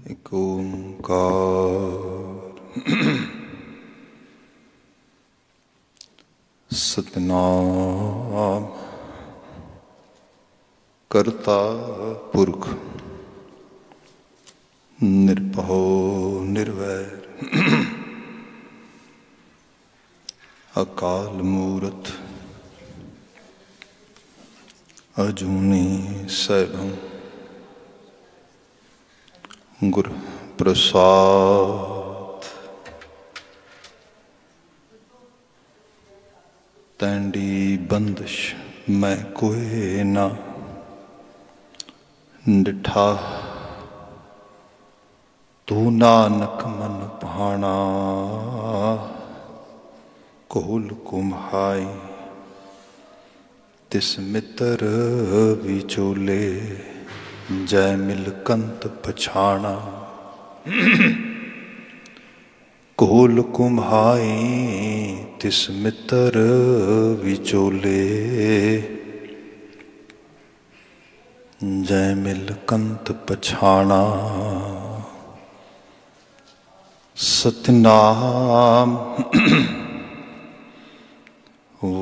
एक ओंकार सतनाम करता पुरख निर्भयो निर्वैर अकाल मूरत अजूनी सैभम गुरु प्रसाद तैंडी बंदिश मैं कोई ना डिठा तू नानक मन भाना कोल कुम्हाई तिस मित्र विचोले जय मिलकंत पछाना कोल कुम्हाई तिस मित्र विचोले जय मिलकंत पछाना सतनाम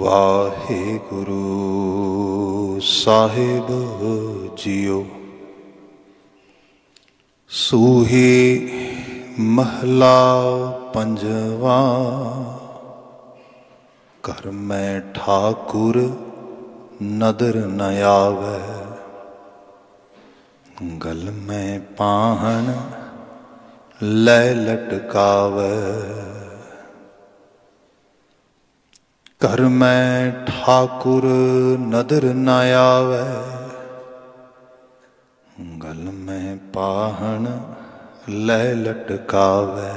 वाहे गुरु साहिब जियो सूही महला पंजवा घर में ठाकुर नदर न आवे गल में पाहन लै लटकावे घर में ठाकुर नदर न आवे गल में पाहन लै लटकावे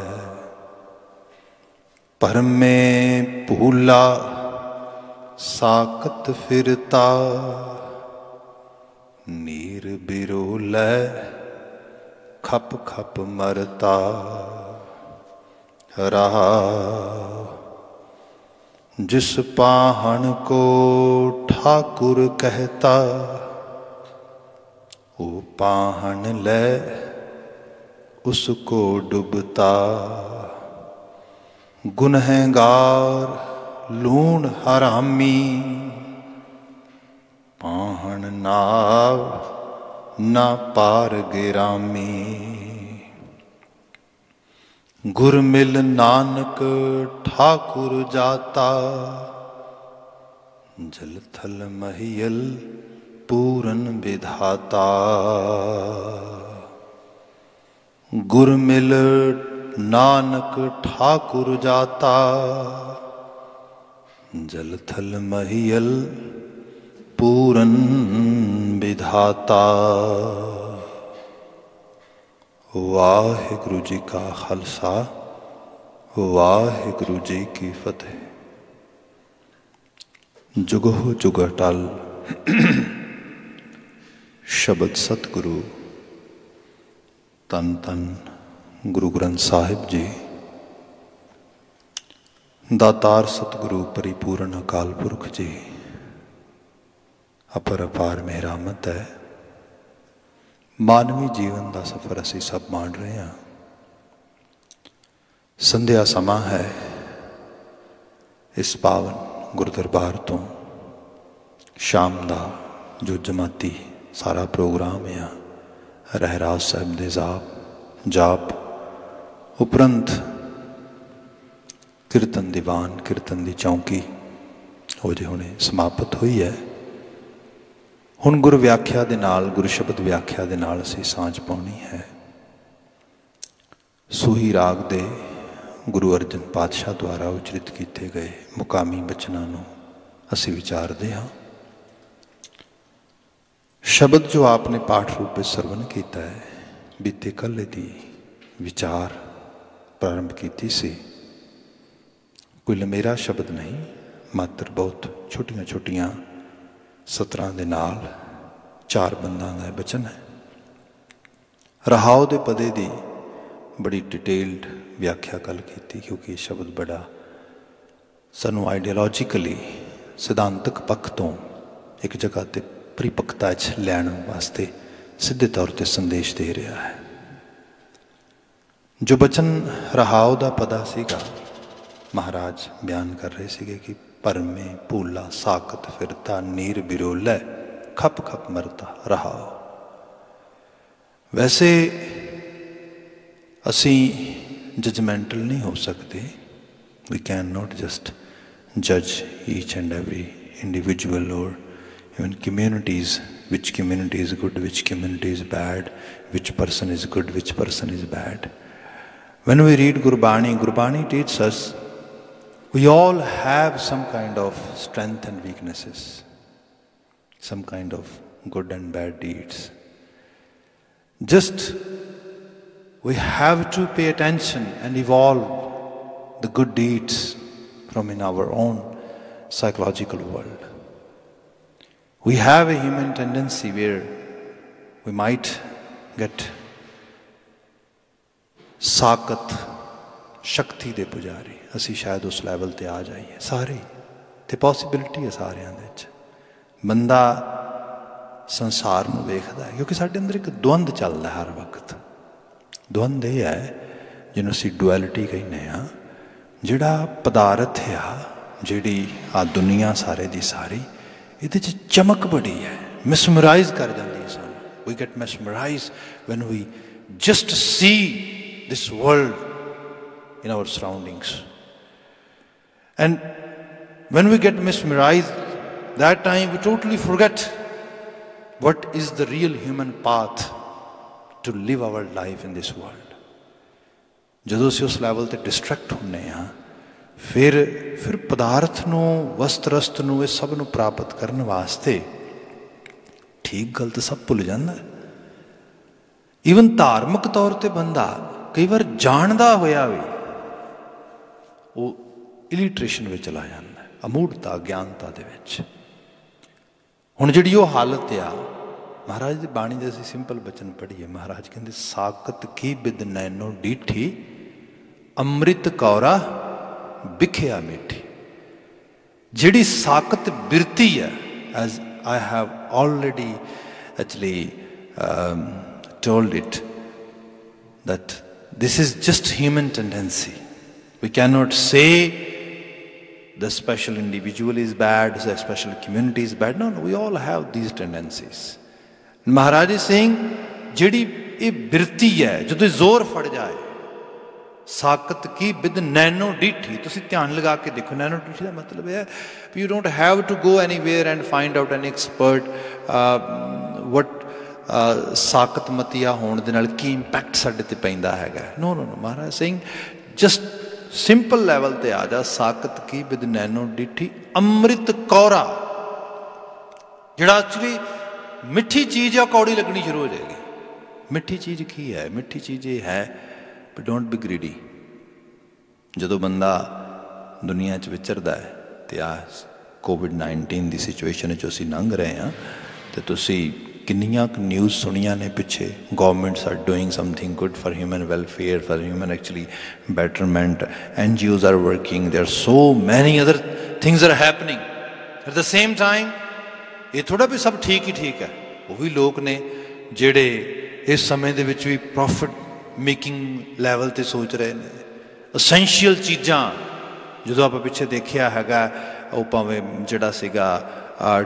पर में भूला साकत फिरता नीर बिरोलै खप खप मरता रहा जिस पाहन को ठाकुर कहता वो पाहन ले उसको डूबता गुनहगार लूण हरामी पाहन नाव ना पार गिरामी गुर मिल नानक ठाकुर जाता जल थल महियल पूरन विधाता गुर मिल नानक ठाकुर जाता जल थल महियल पूरन विधाता। वाहिगुरु जी का खालसा वाहिगुरु जी की फतेह। जुगो जुग अटल शब्द सतगुरु तन तन गुरु ग्रंथ साहिब जी दातार सतगुरु परिपूर्ण अकाल पुरख जी अपर अपार मेहरामत है। मानवी जीवन का सफर असी सब मान रहे हैं। संध्या समा है। इस पावन गुरदरबार तो शाम का जो जमाती सारा प्रोग्राम है रहरास साहब दे जाप उपरंत कीर्तन दीवान कीर्तन दी चौंकी हो जे हुणे समाप्त हुई है। हुण गुरु व्याख्या दे नाल गुरु शब्द व्याख्या दे नाल असीं सांझ पाउणी है। सूही राग दे गुरु अर्जन पातशाह द्वारा उचरित किए गए मुकामी बचनां नूं असीं विचारदे हां। शब्द जो आपने पाठ रूप में सरवण किया है बीते कल दी विचार प्रारंभ की सी। कोई लमेरा शब्द नहीं मात्र बहुत छोटियां छोटियां सतरां दे नाल चार बंदां दा बचन है। रहाओ दे पदे दी बड़ी डिटेल्ड व्याख्या कल की क्योंकि शब्द बड़ा सानू आइडियोलॉजिकली सिद्धांतक पक्ष तो एक जगह ते परिपक्वता लैण वास्ते सीधे तौर पर संदेश दे रहा है। जो बचन रहाओ दा पदा सीगा, महाराज बयान कर रहे सीगे कि परमे भूला साकत फिरता नीर बिरोलै खप खप मरता रहाओ। वैसे असी जजमेंटल नहीं हो सकते। वी कैन नॉट जस्ट जज ईच एंड एवरी इंडिविजुअल और even communities, which community is good, which community is bad, which person is good, which person is bad. When we read Gurbani, Gurbani teaches us we all have some kind of strength and weaknesses, some kind of good and bad deeds. Just we have to pay attention and evolve the good deeds from in our own psychological world. We have a human tendency where we might get साकत शक्ति दे पुजारी, असी शायद उस level ते आ जाइए सारे, ते पॉसिबिलिटी है सारिਆਂ ਦੇ ਵਿੱਚ। ਬੰਦਾ ਸੰਸਾਰ ਨੂੰ ਵੇਖਦਾ ਹੈ ਕਿਉਂਕਿ ਸਾਡੇ ਅੰਦਰ ਇੱਕ द्वंद ਚੱਲਦਾ ਹਰ ਵਕਤ। द्वंद ਇਹ ਹੈ ਜਿਹਨੂੰ ਅਸੀਂ ਡੁਐਲਿਟੀ ਕਹਿੰਦੇ ਆ, ਜਿਹੜਾ ਪਦਾਰਥ ਆ, ਜਿਹੜੀ ਆ ਦੁਨੀਆ ਸਾਰੇ ਦੀ ਸਾਰੀ, ਇਹਦੇ 'ਚ ਚਮਕ ਬੜੀ ਹੈ, ਮਿਸਮਰਾਈਜ਼ ਕਰ ਜਾਂਦੀ ਹੈ ਸਾਨੂੰ। We get mesmerise when we just see this world in our surroundings. And when we get mesmerized, that time we totally forget what is the real human path to live our life in this world. ਜਦੋਂ ਅਸੀਂ ਉਸ level ਤੇ distract ਹੁੰਦੇ ਹਾਂ, ਫਿਰ ਪਦਾਰਥ ਨੂੰ, ਵਸਤ ਰਸਤ ਨੂੰ, ਇਹ ਸਭ ਨੂੰ ਪ੍ਰਾਪਤ ਕਰਨ ਵਾਸਤੇ ਠੀਕ ਗਲਤ ਸਭ ਭੁੱਲ ਜਾਂਦਾ। ਈਵਨ ਧਾਰਮਿਕ ਤੌਰ ਤੇ ਬੰਦਾ ਕਈ ਵਾਰ ਜਾਣਦਾ ਹੋਇਆ ਵੀ ਉਹ ਇਲੀਟਰੇਸ਼ਨ ਵਿੱਚ ਚਲਾ ਜਾਂਦਾ, ਅਮੂੜਤਾ, ਅਗਿਆਨਤਾ ਦੇ ਵਿੱਚ। ਹੁਣ ਜਿਹੜੀ ਉਹ ਹਾਲਤ ਆ, ਮਹਾਰਾਜ ਦੀ ਬਾਣੀ ਦੇ ਅਸੀਂ ਸਿੰਪਲ ਬਚਨ ਪੜ੍ਹੀਏ। ਮਹਾਰਾਜ ਕਹਿੰਦੇ ਸਾਕਤ ਕੀ ਬਿਦ ਨੈਨੋ ਡੀਠੀ ਅੰਮ੍ਰਿਤ ਕੌਰਾ ਵਿਖਿਆ ਮਿੱਠੀ। ਜਿਹੜੀ ਸਾਕਤ ਬਿਰਤੀ ਹੈ, as I have already actually told it, that this is just human tendency. We cannot say the special individual is bad, the special community is bad. No, we all have these tendencies. Maharaj is saying, ਜਿਹੜੀ ਇਹ ਬਿਰਤੀ ਹੈ, ਜਦੋਂ ਜ਼ੋਰ ਫੜ ਜਾਏ, ਸਾਕਤ ਕੀ ਬਿਦ ਨੈਨੋ ਡੀਠੀ। ਤੁਸੀਂ ਧਿਆਨ ਲਗਾ ਕੇ ਦੇਖੋ, ਨੈਨੋ ਡੀਠੀ ਦਾ ਮਤਲਬ ਹੈ you don't have to go anywhere and find out an expert what ਸਾਕਤਮਤੀਆ ਹੋਣ ਦੇ ਨਾਲ ਕੀ ਇੰਪੈਕਟ ਸਾਡੇ 'ਤੇ ਪੈਂਦਾ ਹੈਗਾ। No no no, Maharaj Singh just simple level 'ਤੇ ਆ ਜਾ। ਸਾਕਤ ਕੀ ਬਿਦ ਨੈਨੋ ਡਿੱਠੀ ਅੰਮ੍ਰਿਤ ਕੌਰਾ। ਜਿਹੜਾ ਐਕਚੁਅਲੀ ਮਿੱਠੀ ਚੀਜ਼ ਆ, ਕੌੜੀ ਲੱਗਣੀ ਸ਼ੁਰੂ ਹੋ ਜਾਏਗੀ। ਮਿੱਠੀ ਚੀਜ਼ ਕੀ ਹੈ? ਮਿੱਠੀ ਚੀਜ਼ ਇਹ ਹੈ ਬਟ ਡੋਂਟ ਬੀ ਗ੍ਰੀਡੀ। ਜਦੋਂ ਬੰਦਾ ਦੁਨੀਆ 'ਚ ਵਿਚਰਦਾ ਹੈ, ਅਤੇ ਆ ਕੋਵਿਡ-19 ਦੀ ਸਿਚੁਏਸ਼ਨ 'ਚ ਅਸੀਂ ਲੰਘ ਰਹੇ ਹਾਂ, ਅਤੇ ਤੁਸੀਂ ਕਿੰਨੀਆਂ ਕੁ ਨਿਊਜ਼ ਸੁਣੀਆਂ ਨੇ ਪਿੱਛੇ। Governments are doing something good for human welfare, for human actually betterment, NGOs are working, there are so many other things are happening at the same time. ਇਹ ਥੋੜ੍ਹਾ ਵੀ ਸਭ ਠੀਕ ਹੀ ਠੀਕ ਹੈ। ਉਹ ਵੀ ਲੋਕ ਨੇ ਜਿਹੜੇ ਇਸ ਸਮੇਂ ਦੇ ਵਿੱਚ ਵੀ ਪ੍ਰੋਫਿਟ ਮੇਕਿੰਗ ਲੈਵਲ 'ਤੇ ਸੋਚ ਰਹੇ ਨੇ। ਅਸੈਂਸ਼ੀਅਲ ਚੀਜ਼ਾਂ ਜਦੋਂ ਆਪਾਂ ਪਿੱਛੇ ਦੇਖਿਆ ਹੈਗਾ, ਉਹ ਭਾਵੇਂ ਜਿਹੜਾ ਸੀਗਾ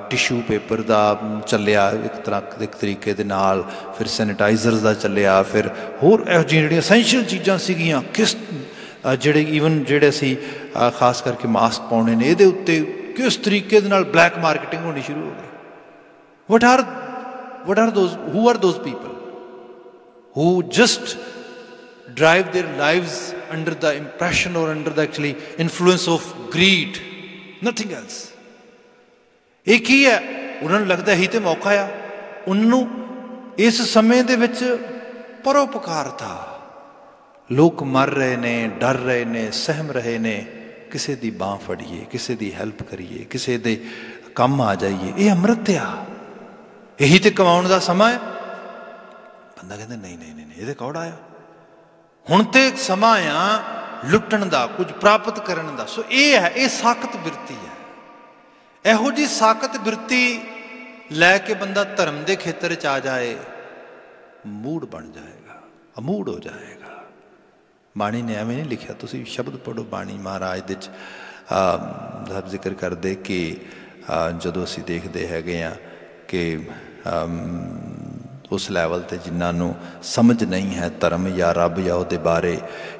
ਟਿਸ਼ੂ ਪੇਪਰ ਦਾ ਚੱਲਿਆ ਇੱਕ ਤਰ੍ਹਾਂ ਇੱਕ ਤਰੀਕੇ ਦੇ ਨਾਲ, ਫਿਰ ਸੈਨੀਟਾਈਜ਼ਰਸ ਦਾ ਚੱਲਿਆ, ਫਿਰ ਹੋਰ ਇਹੋ ਜਿਹੀਆਂ ਜਿਹੜੀਆਂ ਅਸੈਂਸ਼ੀਅਲ ਚੀਜ਼ਾਂ ਸੀਗੀਆਂ, ਕਿਸ ਜਿਹੜੇ ਈਵਨ ਜਿਹੜੇ ਅਸੀਂ ਖਾਸ ਕਰਕੇ ਮਾਸਕ ਪਾਉਣੇ ਨੇ, ਇਹਦੇ ਉੱਤੇ ਕਿਸ ਤਰੀਕੇ ਦੇ ਨਾਲ ਬਲੈਕ ਮਾਰਕੀਟਿੰਗ ਹੋਣੀ ਸ਼ੁਰੂ ਹੋ ਗਈ। What are those who are those people who just drive their lives under the impression or under the actually influence of greed, nothing else. ਇਹ ਕੀ ਹੈ? ਉਹਨਾਂ ਨੂੰ ਲੱਗਦਾ ਇਹੀ ਤੇ ਮੌਕਾ ਆ। ਉਹਨਾਂ ਨੂੰ ਇਸ ਸਮੇਂ ਦੇ ਵਿੱਚ ਪਰਉਪਕਾਰਤਾ, ਲੋਕ ਮਰ ਰਹੇ ਨੇ, ਡਰ ਰਹੇ ਨੇ, ਸਹਿਮ ਰਹੇ ਨੇ, ਕਿਸੇ ਦੀ ਬਾਂਹ ਫੜੀਏ, ਕਿਸੇ ਦੀ ਹੈਲਪ ਕਰੀਏ, ਕਿਸੇ ਦੇ ਕੰਮ ਆ ਜਾਈਏ, ਇਹ ਅੰਮ੍ਰਿਤ ਆ। ਇਹੀ ਤੇ ਕਮਾਉਣ ਦਾ ਸਮਾਂ ਹੈ। ਬੰਦਾ ਕਹਿੰਦਾ ਨਹੀਂ ਨਹੀਂ ਨਹੀਂ, ਇਹ ਤਾਂ ਕੌੜਾ ਆ। ਹੁਣ ਤੇ ਸਮਾਂ ਆ ਲੁੱਟਣ ਦਾ, ਕੁਝ ਪ੍ਰਾਪਤ ਕਰਨ ਦਾ। ਸੋ ਇਹ ਹੈ, ਇਹ ਸਾਕਤ ਬਿਰਤੀ ਹੈ। ਇਹੋ ਜਿਹੀ ਸਾਕਤ ਬਿਰਤੀ ਲੈ ਕੇ ਬੰਦਾ ਧਰਮ ਦੇ ਖੇਤਰ 'ਚ ਆ ਜਾਏ, ਮੂੜ ਬਣ ਜਾਏਗਾ, ਅਮੂੜ ਹੋ ਜਾਏਗਾ। ਬਾਣੀ ਨੇ ਐਵੇਂ ਨਹੀਂ ਲਿਖਿਆ। ਤੁਸੀਂ ਸ਼ਬਦ ਪੜ੍ਹੋ ਬਾਣੀ ਮਹਾਰਾਜ ਦੇ 'ਚ ਸਾਹਿਬ ਜ਼ਿਕਰ ਕਰਦੇ ਕਿ ਜਦੋਂ ਅਸੀਂ ਦੇਖਦੇ ਹੈਗੇ ਹਾਂ ਕਿ ਉਸ ਲੈਵਲ 'ਤੇ ਜਿਨ੍ਹਾਂ ਨੂੰ ਸਮਝ ਨਹੀਂ ਹੈ ਧਰਮ ਜਾਂ ਰੱਬ ਜਾਂ ਉਹਦੇ ਬਾਰੇ,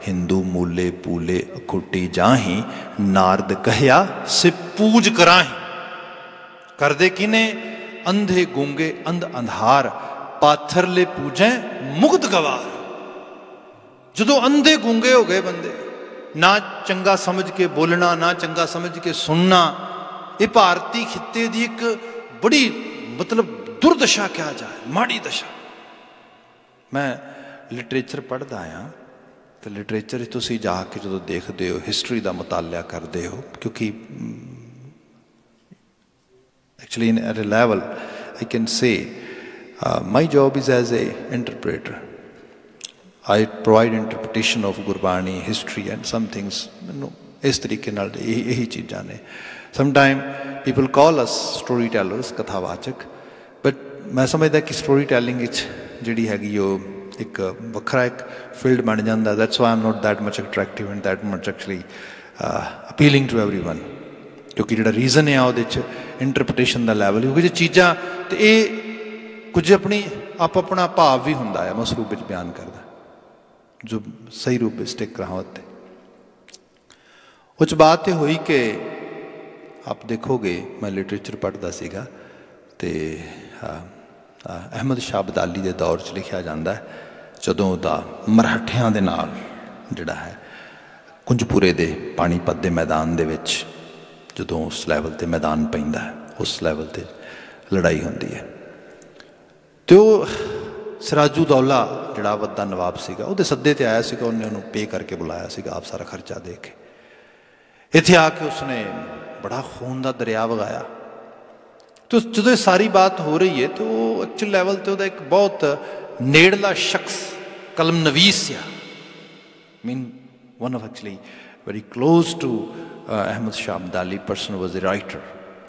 ਹਿੰਦੂ ਮੂਲੇ ਪੂਲੇ ਅਖੁੱਟੀ ਜਾਹੀਂ, ਨਾਰਦ ਕਹਿਆ ਸੇ ਪੂਜ ਕਰਾਹੀਂ। ਕਰਦੇ ਕਿਨੇ? ਅੰਧੇ ਗੂੰਗੇ ਅੰਧ ਅੰਧਾਰ, ਪਾਥਰਲੇ ਪੂਜੈ ਮੁਕਤ ਗਵਾਰ। ਜਦੋਂ ਅੰਧੇ ਗੂੰਗੇ ਹੋ ਗਏ ਬੰਦੇ, ਨਾ ਚੰਗਾ ਸਮਝ ਕੇ ਬੋਲਣਾ, ਨਾ ਚੰਗਾ ਸਮਝ ਕੇ ਸੁਣਨਾ, ਇਹ ਭਾਰਤੀ ਖਿੱਤੇ ਦੀ ਇੱਕ ਬੜੀ ਮਤਲਬ ਦੁਰਦਸ਼ਾ ਕਿਹਾ ਜਾਏ, ਮਾੜੀ ਦਸ਼ਾ। ਮੈਂ ਲਿਟਰੇਚਰ ਪੜ੍ਹਦਾ ਹਾਂ ਅਤੇ ਲਿਟਰੇਚਰ 'ਚ ਤੁਸੀਂ ਜਾ ਕੇ ਜਦੋਂ ਦੇਖਦੇ ਹੋ, ਹਿਸਟਰੀ ਦਾ ਮੁਤਾਲਿਆ ਕਰਦੇ ਹੋ, ਕਿਉਂਕਿ actually at a level I can say my job is as a interpreter. I provide interpretation of Gurbani, history and some things, ਇਸ ਤਰੀਕੇ ਨਾਲ ਇਹੀ ਚੀਜ਼ਾਂ ਨੇ। Sometime people call us storytellers, ਕਥਾਵਾਚਕ, ਬਟ ਮੈਂ ਸਮਝਦਾ ਕਿ ਸਟੋਰੀ ਟੈਲਿੰਗ ਵਿੱਚ ਜਿਹੜੀ ਹੈਗੀ ਉਹ ਇੱਕ ਵੱਖਰਾ ਇੱਕ ਫੀਲਡ ਬਣ ਜਾਂਦਾ। That's why am not that much attractive and that much actually appealing to everyone, ਕਿਉਂਕਿ ਜਿਹੜਾ ਰੀਜ਼ਨ ਆ ਉਹਦੇ 'ਚ ਇੰਟਰਪ੍ਰੀਟੇਸ਼ਨ ਦਾ ਲੈਵਲ, ਕਿਉਂਕਿ ਜੇ ਚੀਜ਼ਾਂ ਅਤੇ ਇਹ ਕੁਝ ਆਪਣਾ ਭਾਵ ਵੀ ਹੁੰਦਾ ਹੈ, ਮੈਂ ਉਸ ਰੂਪ ਵਿੱਚ ਬਿਆਨ ਕਰਦਾ ਜੋ ਸਹੀ ਰੂਪ ਵਿੱਚ ਸਟਿਕ ਰਹਾ। ਉੱਤੇ ਉਹ 'ਚ ਬਾਤ ਇਹ ਹੋਈ ਕਿ ਆਪ ਦੇਖੋਗੇ, ਮੈਂ ਲਿਟਰੇਚਰ ਪੜ੍ਹਦਾ ਸੀਗਾ ਅਤੇ ਅਹਿਮਦ ਸ਼ਾਹ ਅਬਦਾਲੀ ਦੇ ਦੌਰ 'ਚ ਲਿਖਿਆ ਜਾਂਦਾ, ਜਦੋਂ ਉਹਦਾ ਮਰਾਠਿਆਂ ਦੇ ਨਾਲ ਜਿਹੜਾ ਹੈ ਕੁੰਜਪੁਰੇ ਦੇ ਪਾਣੀਪਤ ਦੇ ਮੈਦਾਨ ਦੇ ਵਿੱਚ, ਜਦੋਂ ਉਸ ਲੈਵਲ 'ਤੇ ਮੈਦਾਨ ਪੈਂਦਾ, ਉਸ ਲੈਵਲ 'ਤੇ ਲੜਾਈ ਹੁੰਦੀ ਹੈ, ਅਤੇ ਉਹ ਸਿਰਾਜੂ ਦੌਲਾ ਜਿਹੜਾ ਵੱਡਾ ਨਵਾਬ ਸੀਗਾ, ਉਹਦੇ ਸੱਦੇ 'ਤੇ ਆਇਆ ਸੀਗਾ, ਉਹਨੇ ਉਹਨੂੰ ਪੇ ਕਰਕੇ ਬੁਲਾਇਆ ਸੀਗਾ, ਆਪ ਸਾਰਾ ਖਰਚਾ ਦੇ ਕੇ। ਇੱਥੇ ਆ ਕੇ ਉਸਨੇ ਬੜਾ ਖੂਨ ਦਾ ਦਰਿਆ ਵਗਾਇਆ। ਅਤੇ ਜਦੋਂ ਇਹ ਸਾਰੀ ਬਾਤ ਹੋ ਰਹੀ ਹੈ, ਤਾਂ ਉਹ ਐਕਚੁਅਲ ਲੈਵਲ 'ਤੇ ਉਹਦਾ ਇੱਕ ਬਹੁਤ ਨੇੜਲਾ ਸ਼ਖਸ ਕਲਮ ਨਵੀਸ ਆ, mean one of actually very close to Ahmad Shah Abdali person was a writer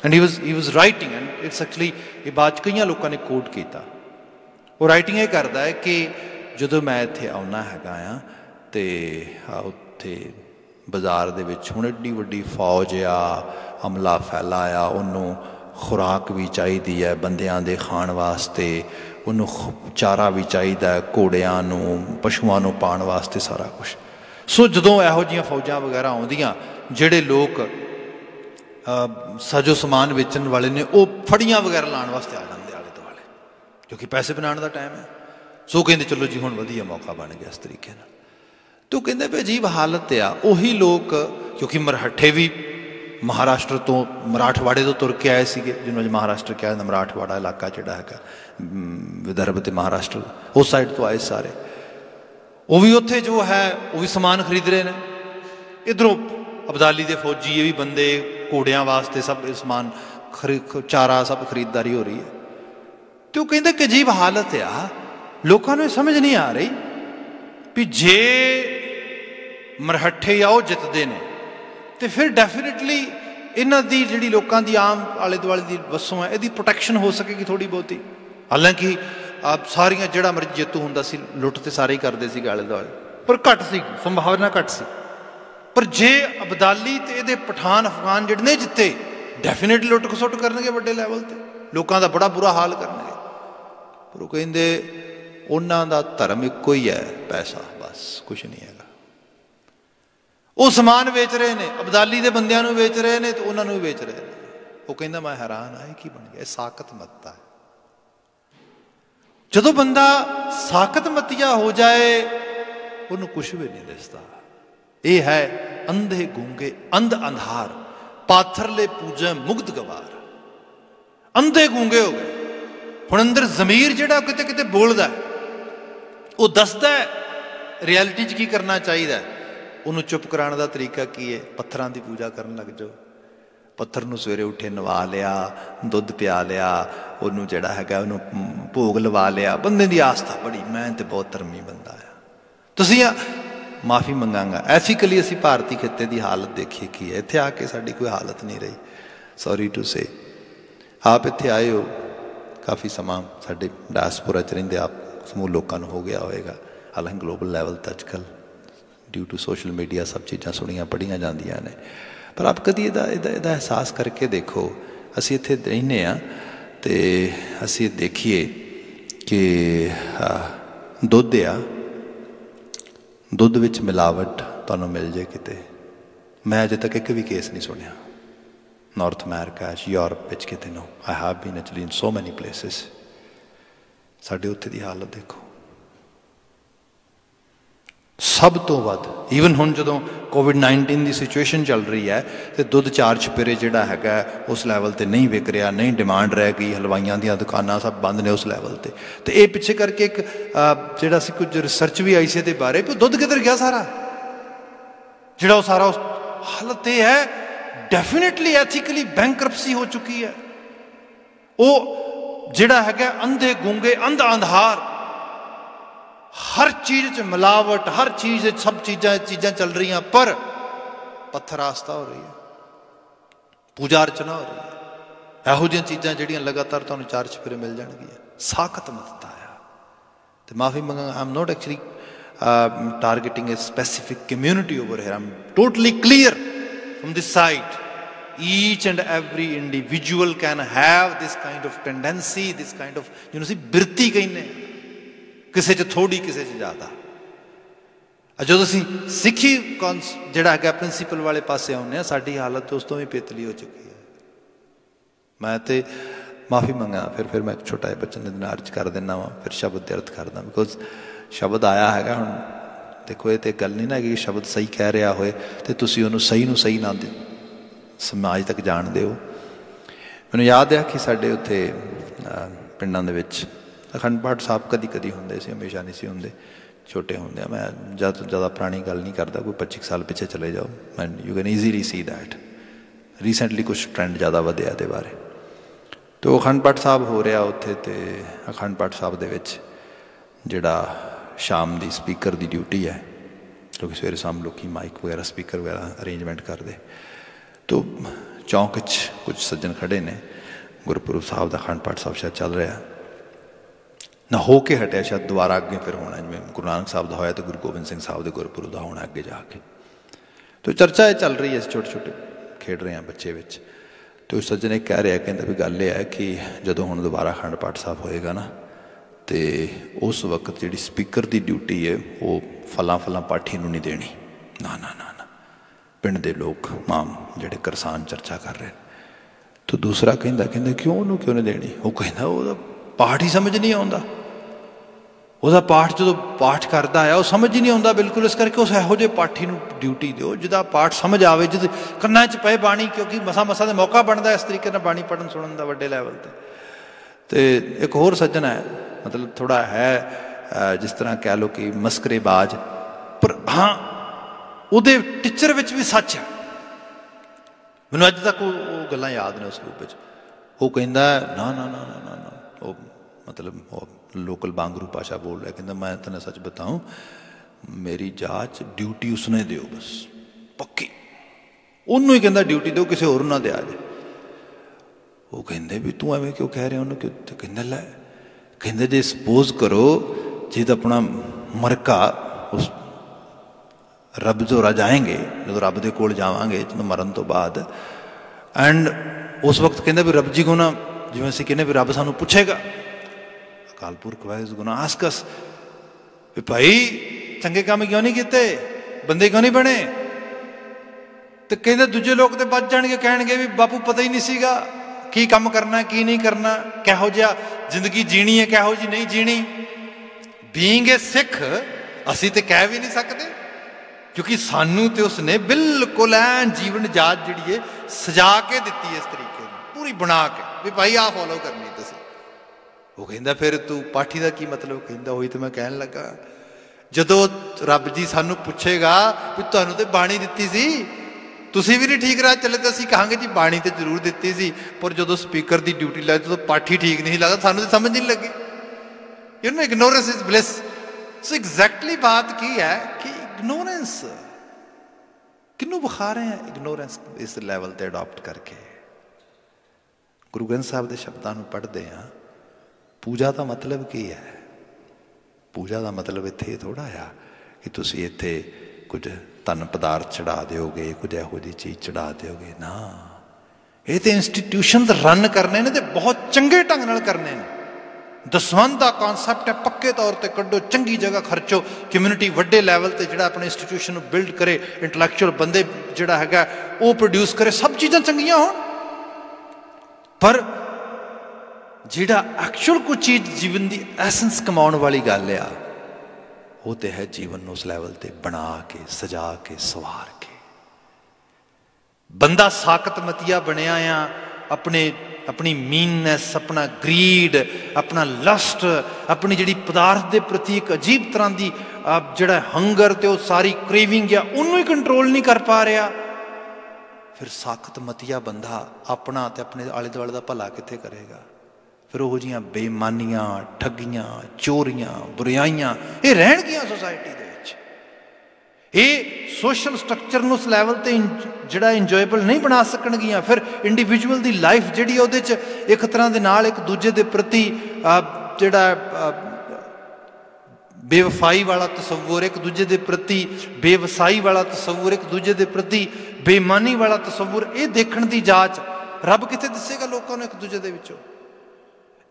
and he was writing, and it's actually ਇਹ ਬਾਅਦ 'ਚ ਕਈਆਂ ਲੋਕਾਂ ਨੇ ਕੋਟ ਕੀਤਾ। ਉਹ ਰਾਈਟਿੰਗ ਇਹ ਕਰਦਾ ਹੈ ਕਿ ਜਦੋਂ ਮੈਂ ਇੱਥੇ ਆਉਣਾ ਹੈਗਾ ਆ ਅਤੇ ਉੱਥੇ ਬਾਜ਼ਾਰ ਦੇ ਵਿੱਚ ਹੁਣ ਐਡੀ ਵੱਡੀ ਫੌਜ ਆ, ਹਮਲਾ ਫੈਲਾ ਆ, ਉਹਨੂੰ ਖੁਰਾਕ ਵੀ ਚਾਹੀਦੀ ਹੈ ਬੰਦਿਆਂ ਦੇ ਖਾਣ ਵਾਸਤੇ, ਉਹਨੂੰ ਚਾਰਾ ਵੀ ਚਾਹੀਦਾ, ਘੋੜਿਆਂ ਨੂੰ, ਪਸ਼ੂਆਂ ਨੂੰ ਪਾਉਣ ਵਾਸਤੇ, ਸਾਰਾ ਕੁਛ। ਸੋ ਜਦੋਂ ਇਹੋ ਜਿਹੀਆਂ ਫੌਜਾਂ ਵਗੈਰਾ ਆਉਂਦੀਆਂ, ਜਿਹੜੇ ਲੋਕ ਸਾਜੋ ਸਮਾਨ ਵੇਚਣ ਵਾਲੇ ਨੇ, ਉਹ ਫੜੀਆਂ ਵਗੈਰਾ ਲਾਉਣ ਵਾਸਤੇ ਆ ਜਾਂਦੇ ਆਲੇ ਦੁਆਲੇ, ਕਿਉਂਕਿ ਪੈਸੇ ਬਣਾਉਣ ਦਾ ਟਾਈਮ ਹੈ। ਸੋ ਕਹਿੰਦੇ ਚਲੋ ਜੀ ਹੁਣ ਵਧੀਆ ਮੌਕਾ ਬਣ ਗਿਆ ਇਸ ਤਰੀਕੇ ਨਾਲ। ਤੋ ਕਹਿੰਦੇ ਵੀ ਅਜੀਬ ਹਾਲਤ ਆ, ਉਹੀ ਲੋਕ, ਕਿਉਂਕਿ ਮਰਾਠੇ ਵੀ ਮਹਾਰਾਸ਼ਟਰ ਤੋਂ, ਮਰਾਠਵਾੜੇ ਤੋਂ ਤੁਰ ਕੇ ਆਏ ਸੀਗੇ, ਜਿਹਨੂੰ ਅੱਜ ਮਹਾਰਾਸ਼ਟਰ ਕਿਹਾ ਜਾਂਦਾ, ਮਰਾਠਵਾੜਾ ਇਲਾਕਾ ਜਿਹੜਾ ਹੈਗਾ ਵਿਦਰਭ ਅਤੇ ਮਹਾਰਾਸ਼ਟਰ, ਉਸ ਸਾਈਡ ਤੋਂ ਆਏ ਸਾਰੇ। ਉਹ ਵੀ ਉੱਥੇ ਜੋ ਹੈ ਉਹ ਵੀ ਸਮਾਨ ਖਰੀਦ ਰਹੇ ਨੇ। ਇੱਧਰੋਂ ਅਬਦਾਲੀ ਦੇ ਫੌਜੀ, ਇਹ ਵੀ ਬੰਦੇ ਘੋੜਿਆਂ ਵਾਸਤੇ ਸਭ ਸਮਾਨ ਚਾਰਾ ਸਭ ਖਰੀਦਦਾਰੀ ਹੋ ਰਹੀ ਹੈ। ਅਤੇ ਉਹ ਕਹਿੰਦੇ ਕਿ ਅਜੀਬ ਹਾਲਤ ਆ, ਲੋਕਾਂ ਨੂੰ ਇਹ ਸਮਝ ਨਹੀਂ ਆ ਰਹੀ ਵੀ ਜੇ ਮਰਹੱਠੇ ਆ ਉਹ ਜਿੱਤਦੇ ਨੇ ਅਤੇ ਫਿਰ ਡੈਫੀਨੇਟਲੀ ਇਹਨਾਂ ਦੀ ਜਿਹੜੀ ਲੋਕਾਂ ਦੀ ਆਮ ਆਲੇ ਦੁਆਲੇ ਦੀ ਵਸੋਂ ਹੈ, ਇਹਦੀ ਪ੍ਰੋਟੈਕਸ਼ਨ ਹੋ ਸਕੇਗੀ ਥੋੜ੍ਹੀ ਬਹੁਤੀ। ਹਾਲਾਂਕਿ ਸਾਰੀਆਂ ਜਿਹੜਾ ਮਰਜ਼ੀ ਜੇਤੂ ਹੁੰਦਾ ਸੀ, ਲੁੱਟ ਤੇ ਸਾਰੇ ਹੀ ਕਰਦੇ ਸੀਗੇ ਆਲੇ ਦੁਆਲੇ, ਪਰ ਘੱਟ ਸੀ, ਸੰਭਾਵਨਾ ਘੱਟ ਸੀ। ਪਰ ਜੇ ਅਬਦਾਲੀ ਤੇ ਇਹਦੇ ਪਠਾਨ ਅਫਗਾਨ ਜਿਹੜੇ ਨੇ ਜਿੱਤੇ, ਡੈਫੀਨੇਟਲੀ ਲੁੱਟ ਖਸੁੱਟ ਕਰਨਗੇ ਵੱਡੇ ਲੈਵਲ 'ਤੇ, ਲੋਕਾਂ ਦਾ ਬੜਾ ਬੁਰਾ ਹਾਲ ਕਰਨਗੇ। ਪਰ ਉਹ ਕਹਿੰਦੇ ਉਹਨਾਂ ਦਾ ਧਰਮ ਇੱਕੋ ਹੀ ਹੈ, ਪੈਸਾ, ਬਸ ਕੁਛ ਨਹੀਂ ਹੈਗਾ। ਉਹ ਸਮਾਨ ਵੇਚ ਰਹੇ ਨੇ, ਅਬਦਾਲੀ ਦੇ ਬੰਦਿਆਂ ਨੂੰ ਵੇਚ ਰਹੇ ਨੇ, ਤੇ ਉਹਨਾਂ ਨੂੰ ਵੀ ਵੇਚ ਰਹੇ ਨੇ। ਉਹ ਕਹਿੰਦਾ ਮੈਂ ਹੈਰਾਨ ਆ, ਇਹ ਕੀ ਬਣ ਗਿਆ? ਇਹ ਸਾਕਤ ਮੱਤਾ ਹੈ। ਜਦੋਂ ਬੰਦਾ ਸਾਕਤ ਮਤੀਆ ਹੋ ਜਾਏ, ਉਹਨੂੰ ਕੁਛ ਵੀ ਨਹੀਂ ਦਿਸਦਾ। ਇਹ ਹੈ ਅੰਧੇ ਗੂੰਗੇ ਅੰਧ ਅੰਧਾਰ, ਪਾਥਰਲੇ ਪੂਜੈ ਮੁਗਧ ਗਵਾਰ। ਅੰਧੇ ਗੂੰਗੇ ਹੋ ਗਏ। ਹੁਣ ਅੰਦਰ ਜ਼ਮੀਰ ਜਿਹੜਾ ਕਿਤੇ ਕਿਤੇ ਬੋਲਦਾ, ਉਹ ਦੱਸਦਾ ਰਿਐਲਿਟੀ 'ਚ ਕੀ ਕਰਨਾ ਚਾਹੀਦਾ। ਉਹਨੂੰ ਚੁੱਪ ਕਰਾਉਣ ਦਾ ਤਰੀਕਾ ਕੀ ਹੈ? ਪੱਥਰਾਂ ਦੀ ਪੂਜਾ ਕਰਨ ਲੱਗ ਜਾਓ। ਪੱਥਰ ਨੂੰ ਸਵੇਰੇ ਉੱਠੇ ਨਵਾ ਲਿਆ, ਦੁੱਧ ਪਿਆ ਲਿਆ, ਉਹਨੂੰ ਜਿਹੜਾ ਹੈਗਾ ਉਹਨੂੰ ਭੋਗ ਲਵਾ ਲਿਆ। ਬੰਦੇ ਦੀ ਆਸਥਾ ਬੜੀ, ਮੈਂ ਤਾਂ ਬਹੁਤ ਧਰਮੀ ਬੰਦਾ ਆ। ਤੁਸੀਂ ਮਾਫੀ ਮੰਗਾਂਗਾ, ਐਥੀਕਲੀ ਅਸੀਂ ਭਾਰਤੀ ਖਿੱਤੇ ਦੀ ਹਾਲਤ ਦੇਖੀ ਕੀ ਹੈ। ਇੱਥੇ ਆ ਕੇ ਸਾਡੀ ਕੋਈ ਹਾਲਤ ਨਹੀਂ ਰਹੀ, ਸੌਰੀ ਟੂ ਸੇ। ਆਪ ਇੱਥੇ ਆਏ ਹੋ ਕਾਫੀ ਸਮਾਂ, ਸਾਡੇ ਡਾਇਸਪੋਰਾ 'ਚ ਰਹਿੰਦੇ ਆਪ ਸਮੂਹ ਲੋਕਾਂ ਨੂੰ ਹੋ ਗਿਆ ਹੋਏਗਾ। ਹਾਲਾਂਕਿ ਗਲੋਬਲ ਲੈਵਲ 'ਤੇ ਅੱਜ ਕੱਲ੍ਹ ड्यू टू सोशल मीडिया सब चीज़ां सुनियां पढ़ियां जांदियां ने। पर आप कदी ਇਹਦਾ एहसास करके देखो, असी इत्थे रहने आ ते असी देखिए कि दुध आ, दुध विच मिलावट तुहानूं मिल जाए किते। मैं अजे तक एक भी केस नहीं सुनिया नॉर्थ अमेरिका यूरोप विच किते नो। I have been actually in so many places. साडे उत्थे दी हालत देखो, सब तो वध ईवन हुण जदों कोविड-19 की सिचुएशन चल रही है तो दुध 4 छपेरे जिहड़ा हैगा उस लैवल ते नहीं विक रहा, नहीं डिमांड रह गई, हलवाइयां दी दुकानां सब बंद ने उस लैवल ते। तो ये पिछे करके एक जिहड़ा सी कुछ रिसर्च भी आई सी इहदे बारे कि दुध किधर गया सारा, जिहड़ा सारा उस हालत ये है डेफिनेटली एथिकली बैंकरप्सी हो चुकी है। वो जिहड़ा हैगा अंधे गूंगे अंधा अंधार, हर चीज़ मिलावट, हर चीज़ सब चीज़ां चल रही हैं, पर पत्थर आस्था हो रही है, पूजा अर्चना हो रही है। ਇਹੋ ਜਿਹੀਆਂ चीज़ां ਜਿਹੜੀਆਂ लगातार ਤੁਹਾਨੂੰ 4 छपेरे मिल जाएगी। साखत मत आया तो माफ़ी मंगा। I am not actually targeting a specific community over here. I am totally clear from this side. Each and every individual can have this kind of tendency, this kind of बिरती कहने, किसी च थोड़ी किसी च ज़्यादा। जो असी सिखी जिहड़ा है प्रिंसीपल वाले पासे आने, साडी हालत तो उस तो भी पेतली हो चुकी है। मैं तो माफ़ी मंगा, फिर मैं छोटा जिहा बच्चन दे अर्ज कर देना वा, फिर शब्द ते अर्थ करदा, बिकॉज शब्द आया है हुण देखो। ये तो गल नहीं ना कि शब्द सही कह रहा होए तो तुसीं उहनूं सही नूं सही ना दे समाज तक जाण दिओ। मैनूं याद है कि साडे उत्थे पिंडां दे विच अखंड पाठ साहब कदी कदी होंदे सी, हमेशा नहीं सी होंदे। छोटे होंदे मैं ज़्यादा तो ज़्यादा पुरानी गल नहीं करता, कोई 25 साल पिछे चले जाओ and you can easily see that. Recently कुछ ट्रेंड ज़्यादा वधिया दे बारे। तो अखंड पाठ साहब हो रहा उत्थे, तो अखंड पाठ साहब दे विच जिहड़ा शाम की स्पीकर की ड्यूटी है, क्योंकि सवेरे शाम लोग माइक वगैरह स्पीकर वगैरह अरेंजमेंट करते। तो चौंक कुछ सज्जन खड़े ने, गुरपुरब साहब का अखंड पाठ साहब शायद चल रहा ना, हो के हटिया, शायद दोबारा अगे फिर होना, जिवें गुरु नानक साहब का होया तो गुरु गोबिंद सिंह साहब के गुरपुरब का होना अगे जाके। तो चर्चा चल रही है, छोटे छोटे खेड रहे हैं बच्चे विच। तो सज्जन एक कह रहा, कहता भी गल यह है कि जदों हुण दोबारा अखंड पाठ साहब होएगा ना, तो उस वक्त जी स्पीकर की ड्यूटी है वो फलां पाठी नूं नहीं देनी। ना ना ना ना, पिंड दे लोग माम जिहड़े करसान चर्चा कर रहे। तो दूसरा कहता क्यों उन्होंने क्यों नहीं देनी? वो कहता वो पाठ ही समझ नहीं आता, वह पाठ जो पाठ करता है वह समझ ही नहीं आता बिल्कुल। इस करके उस इहो जिहे पाठी नूं ड्यूटी दो जिहदा पाठ समझ आवे, जिद कन्नां च पए बाणी, क्योंकि मसा मसा का मौका बनता इस तरीके नाल बाणी पढ़न सुनन दा वड्डे लैवल ते। तो एक होर सज्जन है, मतलब थोड़ा है जिस तरह कह लो कि मस्करेबाज, पर हाँ उहदे टीचर विच भी सच है। मैनूं अज तक वो गल्लां याद ने उस रूप में। वो कहंदा ना ना ना ना ना ना, वो मतलब वो लोकल बांगरू भाषा बोल रहा है, कहंदा मैं तने सच बताऊं, मेरी जांच ड्यूटी उसने दिओ बस पक्की, उन्होंने ही कहंदा ड्यूटी दो, किसी होर ना दिया जे। वो कहंदे भी तू एवें क्यों कह रहे हो उन्होंने क्यों? तो कहंदा लै, कहंदे जे सपोज करो जे तो अपना मरका उस रब जो जाएंगे, जो रब के कोल जावांगे जो मरन तो बाद, एंड उस वक्त कहंदे भी रब जी को ना, जिवें असीं कहने भी रब सानू पूछेगा, अकाल पुरख वाहिगुरू गुनाह आसकस भी भाई चंगे काम क्यों नहीं किते, बंदे क्यों नहीं बने? तो कहंदे दूजे लोग तो बच जाणगे, कहणगे भी बापू पता ही नहीं सीगा की काम करना की नहीं करना, किहो जिहा जिंदगी जीनी है किहो जी नहीं जीनी। बीइंग ए सिख असीं ते कह भी नहीं सकते, क्योंकि सानू तो उसने बिल्कुल ऐन जीवन जाच जिहड़ी है सजा के दिती है, इस तरीके पूरी बना के भी भाई आ फॉलो करनी तुसीं। वो कहंदा फिर तू पाठी का की मतलब? कहंदा होई तो मैं कहन लगा, जदों रब जी सानू पूछेगा भी तुहानू ते बाणी दित्ती सी, तुसीं भी नहीं ठीक राह चले, तो असीं कहांगे जी बाणी तो जरूर दित्ती सी, पर जदों स्पीकर की ड्यूटी लाई तो पाठी ठीक नहीं लगता, सानू तो समझ नहीं लगी। You know ignorance is bliss. So exactly बात की है कि इग्नोरेंस किनू विखा रहे हैं, इग्नोरेंस इस लैवल ते अडॉप्ट करके। गुरु ग्रंथ साहब के शब्दों को पढ़ते हैं, पूजा का मतलब की है? पूजा का मतलब इत्थे थोड़ा आ कि तुसीं इत्थे कुछ धन पदार्थ चढ़ा दोगे, कुछ इहो जी चीज़ चढ़ा दोगे ना। ये तो इंस्टीट्यूशन रन करने ने, बहुत चंगे ढंग नाल करने ने। दसवंध का कॉन्सैप्ट है, पक्के तौर पर कड्डो, चंगी जगह खर्चो, कम्यूनिटी वड्डे लैवल पर जिहड़ा अपने इंस्टीट्यूशन बिल्ड करे, इंटलैक्चुअल बंदे जिहड़ा हैगा वो प्रोड्यूस करे, सब चीज़ां चंगियां होण। पर जिहड़ा एक्चुअल कोई चीज़ जीवन की एसेंस कमाउण वाली गल आ, वो तो है जीवन उस लैवल ते बना के, सजा के, सवार के। बंदा साकत मतिया बनया आ, अपनी मीननेस, अपना ग्रीड, अपना लस्ट, अपनी जिहड़ी पदार्थ के प्रति एक अजीब तरह की जिहड़ा हंगर ते वो सारी क्रेविंग आ, उन्होंने ही कंट्रोल नहीं कर पा रहा। फिर साकत मतिया बंदा अपना ते अपने आले दुआले का भला कित्थे करेगा? फिर वो जियां बेईमानियां, ठगियां, चोरियां, बुराइयां ये रहणगियां सोसाइटी दे विच। ये सोशल स्ट्रक्चर नूं उस लैवल ते जिहड़ा इंजॉयबल नहीं बना सकणगियां। फिर इंडिविजुअल दी लाइफ जिहड़ी उहदे च एक तरह दे नाल एक दूजे दे प्रति जिहड़ा बेवफाई वाला तसव्वुर, एक दूजे के प्रति बेवसाई वाला तसव्वुर, एक दूजे के प्रति बेईमानी वाला तसव्वुर, ये देखने की जांच रब कितने दसेगा लोगों ने एक दूजे के विचों?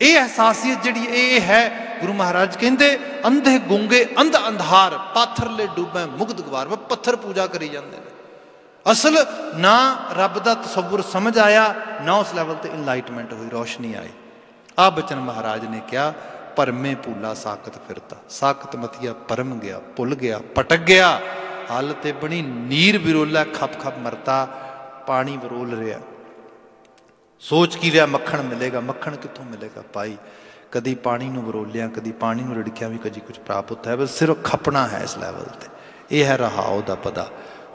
ये एहसासियत जिहड़ी ये है, गुरु महाराज कहते अंधे गूंगे अंध अंधार, पाथर ले डूबे मुग्ध गवार। वह पत्थर पूजा करी जाते हैं। असल ना रब का तसव्वुर समझ आया, ना उस लैवल पर इनलाइटमेंट हुई, रोशनी आई। आ बचन महाराज ने क्या, परमे भूला साकत फिरता। साकत मतिया परम गया, भुल गया, पटक गया, हालत बनी नीर विरोला, खप खप मरता, पानी वरोल रहा। सोच की रहा मक्खन मिलेगा, मक्खन कितों मिलेगा भाई? कदी पानी नूं वरोलिया, कदी पानी नूं रिड़किया भी कभी कुछ प्राप्त होता है, बस सिर्फ खपना है इस लैवल पर। यह है रहाओ दा पदा।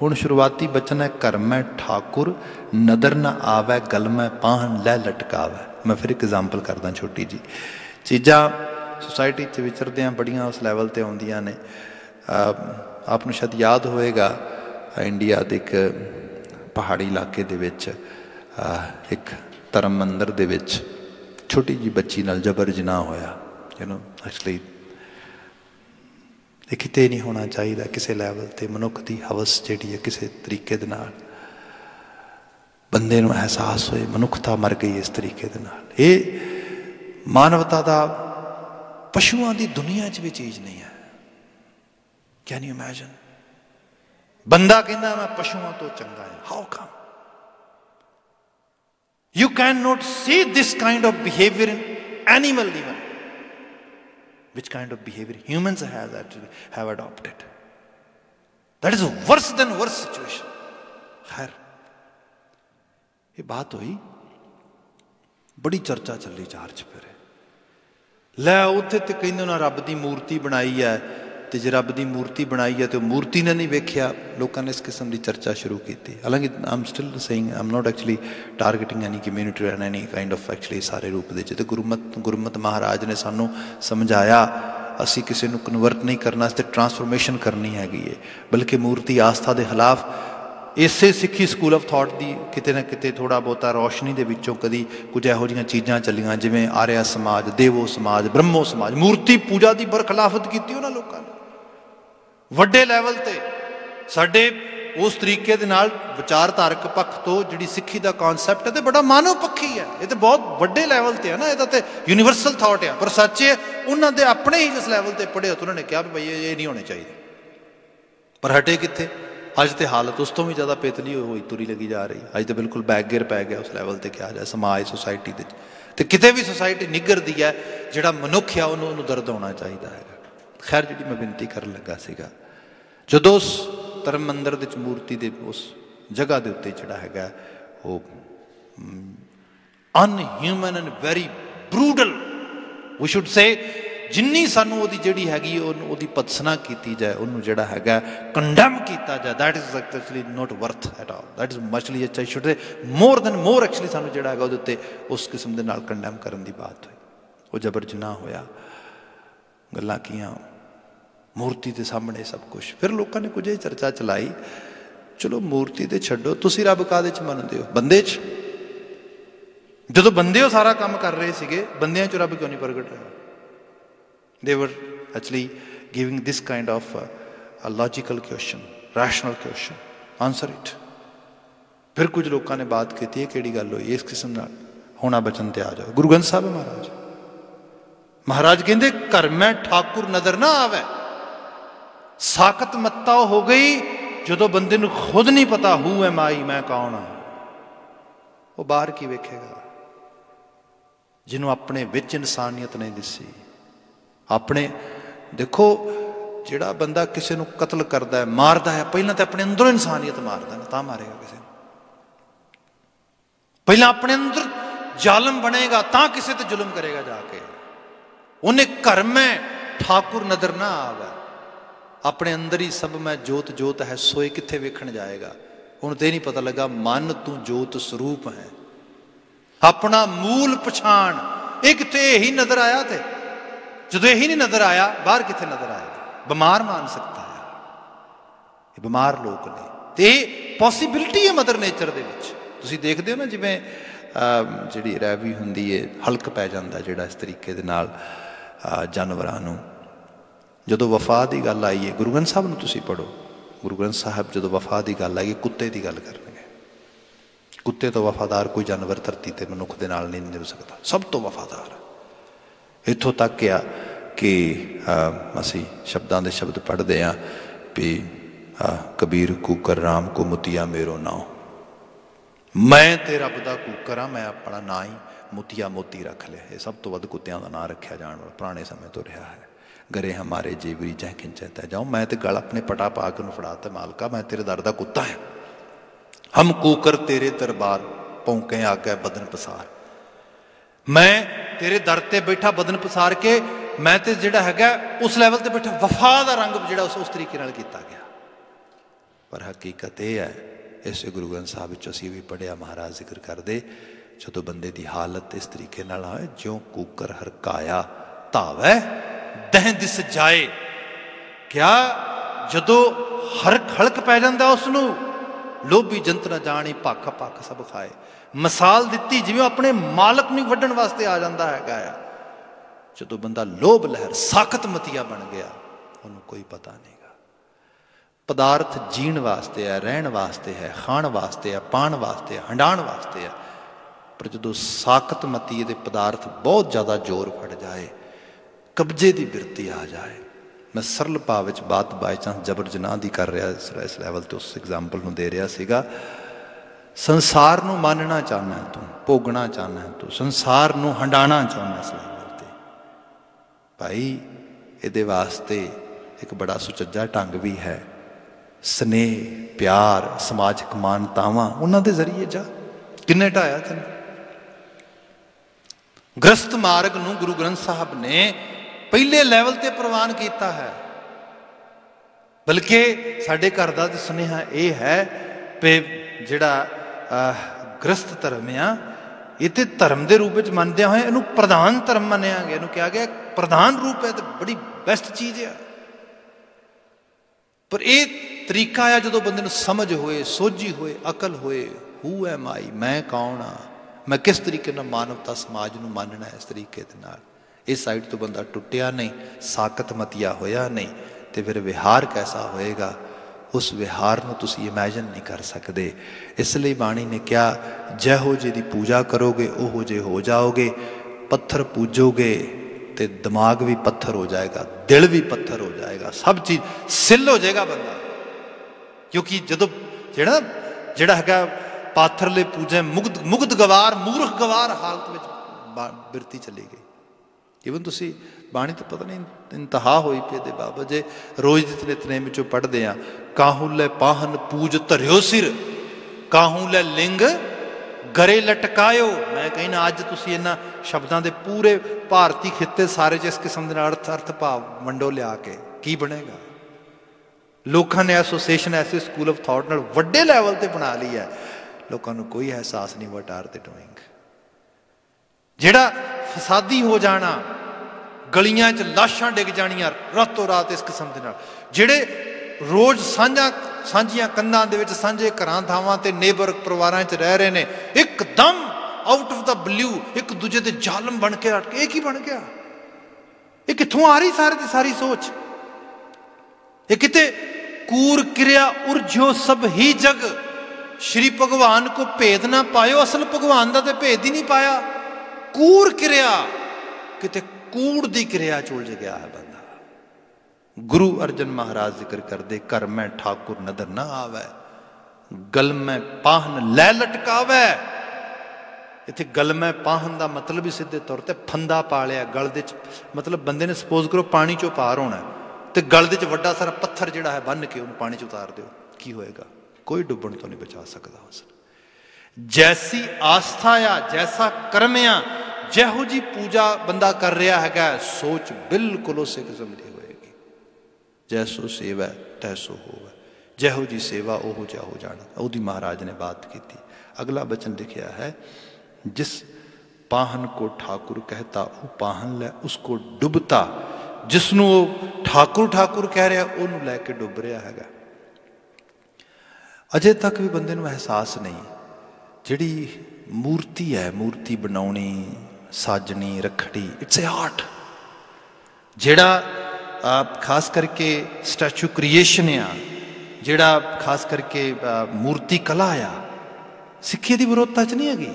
हुण शुरुआती बचन है, घर में ठाकुर नदर न आवे, गल में पाहन लै लटकावे। मैं फिर एक एग्जाम्पल करदा छोटी जी। चीज़ां सोसाइटी च विचरदे बड़ियां उस लैवल पर आउंदियां ने। आपनूं शायद याद होएगा, इंडिया के एक पहाड़ी इलाके दे विच एक धर्म मंदिर दे विच छोटी जी बच्ची नाल जबर जिना होया। एक्चुअली ये किते नहीं होना चाहिए किसी लैवल पर। मनुख की हवस जिहड़ी है किसी तरीके दे नाल बंदे नूं एहसास होए मनुखता मर गई इस तरीके दे नाल। ये मानवता का पशुओं की दुनिया च भी चीज़ नहीं है। Can you imagine? बंदा कहना मैं पशुओं तो चंगा है। How come? You cannot see this kind of behavior in animal even. Which kind of behavior humans have adopted? That is worse than worse situation. खैर ये बात हुई, बड़ी चर्चा चली चार चफेरे। लै उत्थे ते कहंदे ना रब की मूर्ति बनाई है, तो जे रब की मूर्ति बनाई है तो मूर्ति ने नहीं वेख्या। लोगों ने इस किस्म की चर्चा शुरू की। हालांकि I am still saying I am not actually targeting any community and any kind of actually सारे रूप दे। तो गुरमत महाराज ने सानू समझाया, असी किसी को कन्वर्ट नहीं करना, इससे ट्रांसफॉर्मेशन करनी हैगी है। बल्कि मूर्ति आस्था के खिलाफ इसे सिक्खी स्कूल ऑफ थॉट की किते ना किते थोड़ा बहुता रोशनी के विचों कभी कुछ इहो जिहियां चीज़ां चलियां, जिवें आर्या समाज, देवो समाज, ब्रह्मो समाज। मूर्ति पूजा की बरखिलाफत की उन्होंने लोगों ने वड्डे लैवल ते। साडे उस तरीके दे नाल विचारधारक पक्ष तो जिहड़ी सिक्खी का कॉन्सैप्ट है तो बड़ा मानव पक्षी है। ये तो बहुत वड्डे लैवल ते है ना, ये तो यूनीवर्सल थॉट है। पर सच है उन्होंने अपने ही जिस लैवल पर पढ़े तो उन्होंने कहा भी भाई ये नहीं होने चाहिए। पर हटे कित्थे? अज तो हालत उस तो भी ज़्यादा पेतली हुई तुरी लगी जा रही। अज तो बिल्कुल बैगेर पै गया उस लैवल पर कहा जाए समाज सोसाइटी के। तो किते भी सोसाइटी निगरदी है, जिहड़ा मनुख है उन्होंने दर्द होना चाहिए है। खैर जी मैं बिनती कर लगा सीगा, जदों उस धर्म मंदिर के मूर्ति के उस जगह के उत्ते जिहड़ा हैगा वो inhuman and very brutal we should say, जिन्नी सानू ओदी जिहड़ी हैगी ओदी पदसना की जाए, उन्होंने जिहड़ा हैगा कंडैम किया जाए, that is actually not worth at all. That is मचली अच्छा should say more than more actually सानू जिहड़ा हैगा उहदे उत्ते उस किस्म के नाल कंडैम करन दी बात हुई। वो जबर जिना होया, गल्लां कीआं, मूर्ति के सामने सब कुछ। फिर लोगों ने कुछ चर्चा चलाई, चलो मूर्ति तो छड्डो, तुसीं रब काहदे च मनदे हो? बंदे च। जदों बंदे सारा काम कर रहे थे, बंदियां च रब क्यों नहीं प्रगट रहा? They were actually giving this kind of a logical question. Rational question, answer it. फिर कुछ लोगों ने बात की है कि गल हुई इस किस्म नाल, होना बचन ते आ जाओ। गुरु ग्रंथ साहब महाराज कहते घर में ठाकुर नजर ना आवे, साकत मत्ता हो गई जो बंदे नूं खुद नहीं पता हू है माई मैं कौन हाँ, वो बाहर की वेखेगा। जिन्हों अपने विच इंसानियत नहीं दिसी, अपने देखो जिहड़ा बंदा किसी नूं कतल करता है मारदा है, पहला तो अपने अंदरों इंसानियत मारदा है तां मारेगा किसी नूं, पहला अपने अंदर जालम बनेगा तां किसी ते जुल्म करेगा जाके। उन्हें घर में ठाकुर नजर ना आवे, अपने अंदर ही सब में जोत जोत है, सोए कित्थे वेखण जाएगा। उन्हें तो नहीं पता लगा मन तू जोत स्वरूप है, अपना मूल पछाण ये कित्थे यही नजर आया। थे जो यही नहीं नजर आया बाहर कित्थे नजर आएगा। बीमार मान सकता है, ये बीमार लोग ने, ते पॉसिबिलिटी है मदर नेचर दे विच। तुसीं देखदे हो ना जिवें जिहड़ी रैवी हुंदी है हल्क पै जांदा जिहड़ा इस तरीके दे नाल जानवरां नूं। जदों वफा की गल आई है, गुरु ग्रंथ साहब नूं तुसीं पढ़ो, गुरु ग्रंथ साहब जदों वफा की गल आई कुत्ते की गल करनगे। कुत्ते तो वफादार कोई जानवर धरती ते मनुख दे नाल नहीं जुड़ सकता, सब तो वफादार। इत्थों तक आ कि असी शब्दां दे शब्द पढ़ते हैं भी कबीर कूकर राम को मुतिया मेरो नाओ, मैं ते रब दा कूकर हाँ, मैं अपना ना ही मुतिया मोती रख लिया। ये सब तो वध कुत्तियां दा नाम रखा जाने वाला पुराने समय तो रहा है। गरे हमारे जेवरी जह खिंचे तै जाओ, मैं तो गल अपने पटा पा के फड़ाता मालका मैं तेरे दर दा कुत्ता है। हम कूकर तेरे दरबार भौंके आ गए बदन पसार, मैं तेरे दर ते बैठा बदन पसार के, मैं तो जिहड़ा हैगा उस लैवल ते बैठा वफा दा रंग जिहड़ा उस तरीके नाल कीता गया। पर हकीकत यह है, इस गुरु ग्रंथ साहब असीं भी पढ़िया महाराज जिक्र करते, जो बंदे की हालत इस तरीके नाल होए ज्यों कूकर हरकाया धावै दह दिस जाए। क्या जदों हरक हड़क पै जांदा उसनूं लोभी जंत न जानी भख भख सब खाए। मिसाल दी जिवें अपने मालक नूं वड्ढण वास्ते आ जांदा हैगा। जदों बंदा लोभ लहर साकत मतिया बन गया, उन्होंने कोई पता नहीं गा। पदार्थ जीण वास्ते है, रहन वास्ते है, खाण वास्ते है, पाण वास्ते है, हंडाण वास्ते है। पर जदों साकत मती दे पदार्थ बहुत ज़्यादा जोर फड़ जाए, कब्जे की बिरती आ जाए। मैं सरल भाव में बात बाई चांस जबर जनाह की कर रहा इस लैवल तो उस एग्जाम्पल में दे रहा सीगा। संसार नूं मानना चाहना है तू, भोगना चाहना है तू, संसार नूं हंडाना चाहना इस लैवल ते भाई, ये वास्ते एक बड़ा सुचज्जा ढंग भी है। स्नेह प्यार समाजिक मानतावां उन्हां दे जरिए जा किन्ने ढाया तेन। ग्रस्त मार्ग नूं गुरु ग्रंथ साहब ने पहले लैवल ते प्रवान किया है। बल्कि साडे घर दा सुनेहा यह है भी जिहड़ा ग्रस्त धर्म आ ये तो धर्म के रूप में मानदे हुए इनू प्रधान धर्म मनिया गया, इनू कहा गया प्रधान रूप है तो बड़ी बेस्ट चीज़ है। पर यह तरीका आ जो बंदे समझ होए सोझी होए अकल होए, हू है माई मैं कौन हाँ, मैं किस तरीके नाल मानवता समाज नूं मानना है। इस तरीके दे नाल इस साइड तो बंदा टुटिया नहीं, साकत मतिया होया नहीं, तो फिर विहार कैसा होएगा उस विहार नूं तुसीं इमैजिन नहीं कर सकते। इसलिए बाणी ने कहा जहो जे दी पूजा करोगे ओहो जे हो जाओगे। पत्थर पूजोगे तो दिमाग भी पत्थर हो जाएगा, दिल भी पत्थर हो जाएगा, सब चीज सिल हो जाएगा बंदा। क्योंकि जदों जिहड़ा जिहड़ा हैगा पाथरले पूजे मुग्ध गवार मूर्ख गवार हालत में बिरती चली गई। इवन तुसी बाणी तो पता नहीं इंतहा हुई पे दे बाबा जे रोज के नितनेम चो पढ़ते हैं काहू लै पाहन पूज धरियो सिर काहू लै लिंग गरे लटकायो। मैं कहना अज तुसी इन्हां शब्दों के पूरे भारती खिते सारे च इस किस्म के अर्थ भाव वंडो लिया के की बनेगा। लोगों ने एसोसीएशन ऐसे स्कूल ऑफ थॉट नाल वड्डे लैवल ते बना ली है, लोगों को कोई एहसास नहीं वट आर दे डूइंग। जिहड़ा फसादी हो जाना, गलियां च लाशां डिग जानियां रातों रात इस किस्म के नाल, जिहड़े रोज सांझियां कंधां दे विच सांझे घरां थावां ते नेबर परिवारां च रह रहे ने, एकदम आउट ऑफ द ब्लू एक दूजे दे जालम बन के अटके। ये की बन गया? ये कित्थों आ रही सारी दी सारी सोच? ये किते कूर क्रिया उर्जो सब ही जग, श्री भगवान को भेद ना पायो। असल भगवान का तो भेद ही नहीं पाया। कूर क्रिया, किते कूड़ दी क्रिया च उलझ गया है बंदा। गुरु अर्जन महाराज जिक्र करते, कर में ठाकुर नदर ना आवे, गल में पाहन लै लटकावे। इत्थे गल में पाहन का मतलब ही सीधे तौर पर फंदा पा लिया गल दे, मतलब बंदे ने सपोज करो पानी चो पार होना तो गल दे वड्डा सारा पत्थर जिहड़ा है बन के उन्हें पानी च उतार दो, की होएगा? कोई डुबण तो नहीं बचा सकता। जैसी आस्था आ, जैसा कर्म आ, जहो जी पूजा बंदा कर रहा है, सोच बिल्कुल उस किस्म की होएगी। जैसो सेवा तैसो होवे, जहो जी सेवा ओहो जा हो जाना। ओदी महाराज ने बात की थी। अगला वचन लिखा है, जिस पाहन को ठाकुर कहता वो पाहन लै उसको डुबता। जिसनों ठाकुर ठाकुर कह रहा उन्होंने लैके डुब रहा है। अजे तक भी बंदे नूं एहसास नहीं, जिहड़ी मूर्ति है, मूर्ति बनाउणी, साजनी, रखड़ी, इट्स ए आर्ट। जिहड़ा खास करके स्टैचू क्रिएशन आ, जिहड़ा खास करके मूर्ति कला आ, सिक्खी दी विरोधता च नहीं हैगी।